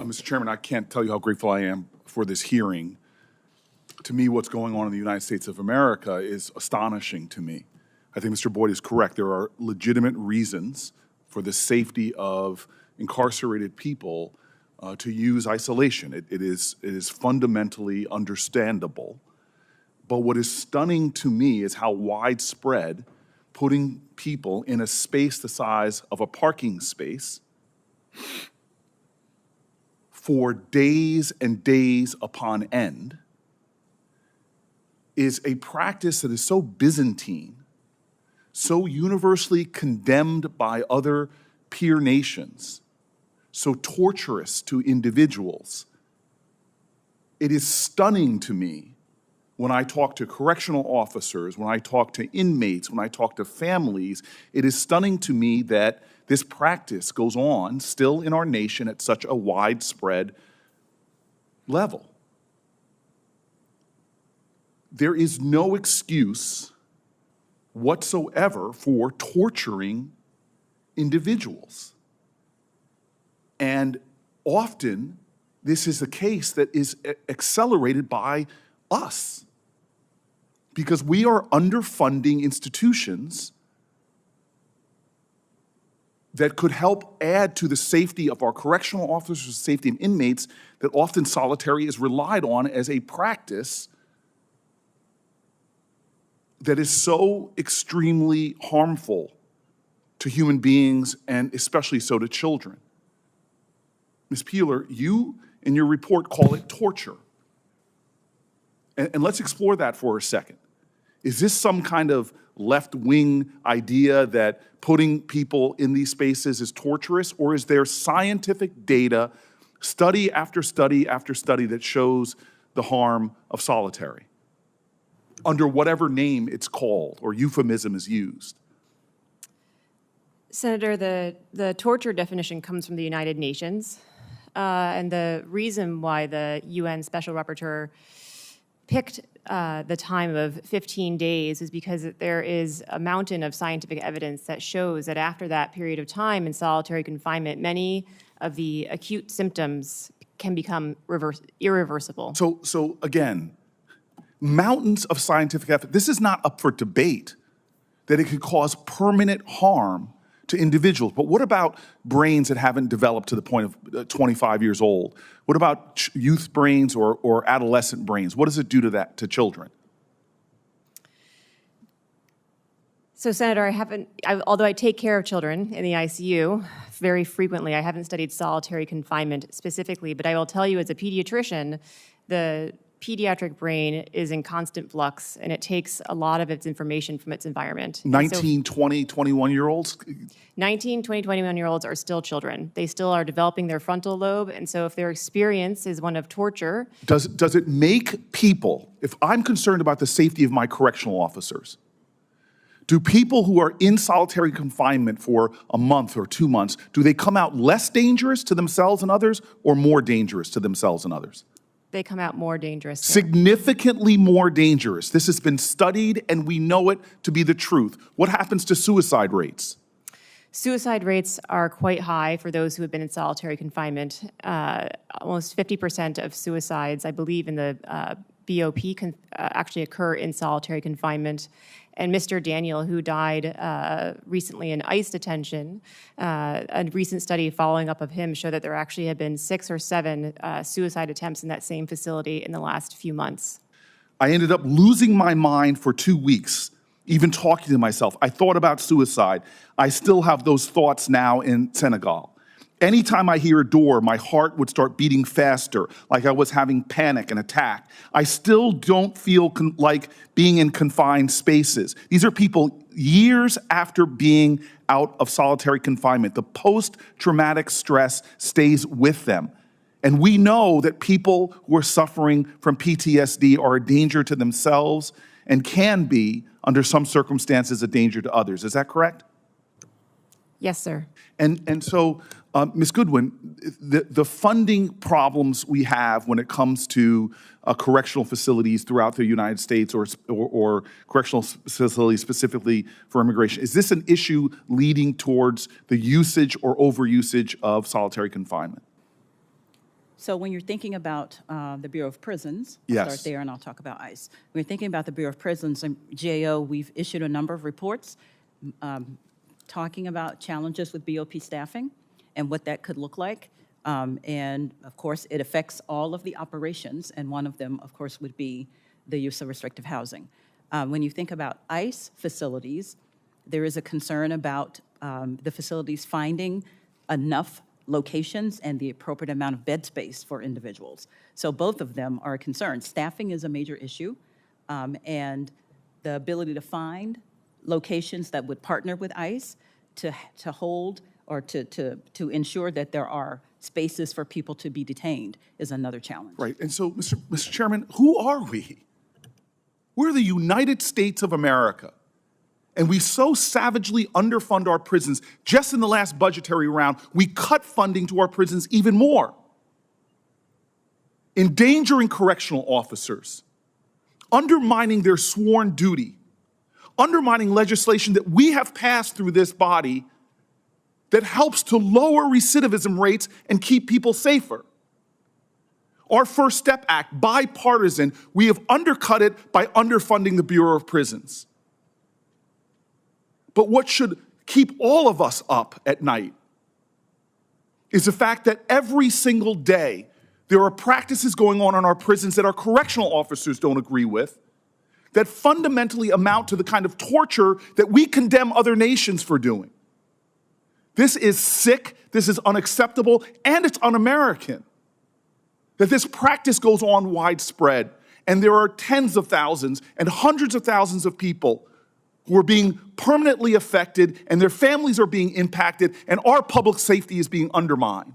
Mr. Chairman, I can't tell you how grateful I am for this hearing. To me, what's going on in the United States of America is astonishing to me. I think Mr. Boyd is correct. There are legitimate reasons for the safety of incarcerated people to use isolation. It is fundamentally understandable. But what is stunning to me is how widespread putting people in a space the size of a parking space for days and days upon end is a practice that is so Byzantine, so universally condemned by other peer nations, so torturous to individuals. It is stunning to me when I talk to correctional officers, when I talk to inmates, when I talk to families. It is stunning to me that this practice goes on still in our nation at such a widespread level. There is no excuse whatsoever for torturing individuals. And often, this is a case that is accelerated by us, because we are underfunding institutions that could help add to the safety of our correctional officers, safety of inmates, that often solitary is relied on as a practice that is so extremely harmful to human beings and especially so to children. Ms. Peeler, you in your report call it torture. And let's explore that for a second. Is this some kind of left-wing idea that putting people in these spaces is torturous, or is there scientific data, study after study after study, that shows the harm of solitary, under whatever name it's called or euphemism is used? Senator, the torture definition comes from the United Nations, and the reason why the UN Special Rapporteur picked the time of 15 days is because there is a mountain of scientific evidence that shows that after that period of time in solitary confinement, many of the acute symptoms can become irreversible. So again, mountains of scientific evidence. This is not up for debate that it could cause permanent harm to individuals. But what about brains that haven't developed to the point of 25 years old? What about youth brains or adolescent brains? What does it do to children? So, Senator, although I take care of children in the ICU very frequently, I haven't studied solitary confinement specifically, but I will tell you as a pediatrician, the pediatric brain is in constant flux, and it takes a lot of its information from its environment. 19, 20, 21-year-olds? 19, 20, 21-year-olds are still children. They still are developing their frontal lobe, and so if their experience is one of torture... Does it make people, if I'm concerned about the safety of my correctional officers, do people who are in solitary confinement for a month or 2 months, do they come out less dangerous to themselves and others, or more dangerous to themselves and others? They come out more dangerous. Significantly more dangerous. This has been studied, and we know it to be the truth. What happens to suicide rates? Suicide rates are quite high for those who have been in solitary confinement. Almost 50% of suicides, I believe, in the BOP actually occur in solitary confinement. And Mr. Daniel, who died recently in ICE detention, a recent study following up of him showed that there actually had been 6 or 7 suicide attempts in that same facility in the last few months. I ended up losing my mind for 2 weeks, even talking to myself. I thought about suicide. I still have those thoughts now in Senegal. Anytime I hear a door, my heart would start beating faster, like I was having panic and attack. I still don't feel like being in confined spaces. These are people years after being out of solitary confinement. The post-traumatic stress stays with them. And we know that people who are suffering from PTSD are a danger to themselves and can be, under some circumstances, a danger to others. Is that correct? Yes, sir. And so, Ms. Goodwin, the funding problems we have when it comes to correctional facilities throughout the United States or correctional facilities specifically for immigration, is this an issue leading towards the usage or overusage of solitary confinement? So when you're thinking about the Bureau of Prisons, Yes. I'll start there and I'll talk about ICE. When you're thinking about the Bureau of Prisons and GAO, we've issued a number of reports talking about challenges with BOP staffing and what that could look like. And of course, it affects all of the operations, and one of them, of course, would be the use of restrictive housing. When you think about ICE facilities, there is a concern about the facilities finding enough locations and the appropriate amount of bed space for individuals. So both of them are a concern. Staffing is a major issue, and the ability to find locations that would partner with ICE to hold or to ensure that there are spaces for people to be detained is another challenge. Right, and so, Mr. Chairman, who are we? We're the United States of America, and we so savagely underfund our prisons. Just in the last budgetary round, we cut funding to our prisons even more, endangering correctional officers, undermining their sworn duty, undermining legislation that we have passed through this body that helps to lower recidivism rates and keep people safer. Our First Step Act, bipartisan, we have undercut it by underfunding the Bureau of Prisons. But what should keep all of us up at night is the fact that every single day there are practices going on in our prisons that our correctional officers don't agree with, that fundamentally amount to the kind of torture that we condemn other nations for doing. This is sick, this is unacceptable, and it's un-American. That this practice goes on widespread, and there are tens of thousands and hundreds of thousands of people who are being permanently affected, and their families are being impacted, and our public safety is being undermined.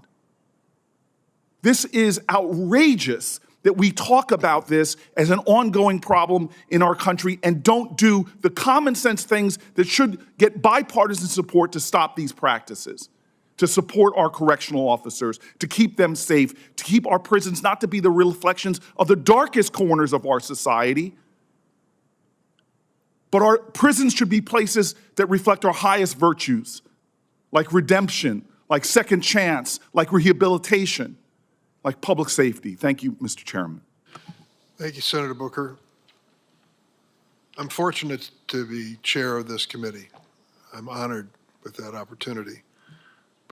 This is outrageous that we talk about this as an ongoing problem in our country and don't do the common sense things that should get bipartisan support to stop these practices, to support our correctional officers, to keep them safe, to keep our prisons not to be the reflections of the darkest corners of our society, but our prisons should be places that reflect our highest virtues, like redemption, like second chance, like rehabilitation, like public safety. Thank you, Mr. Chairman. Thank you, Senator Booker. I'm fortunate to be chair of this committee. I'm honored with that opportunity.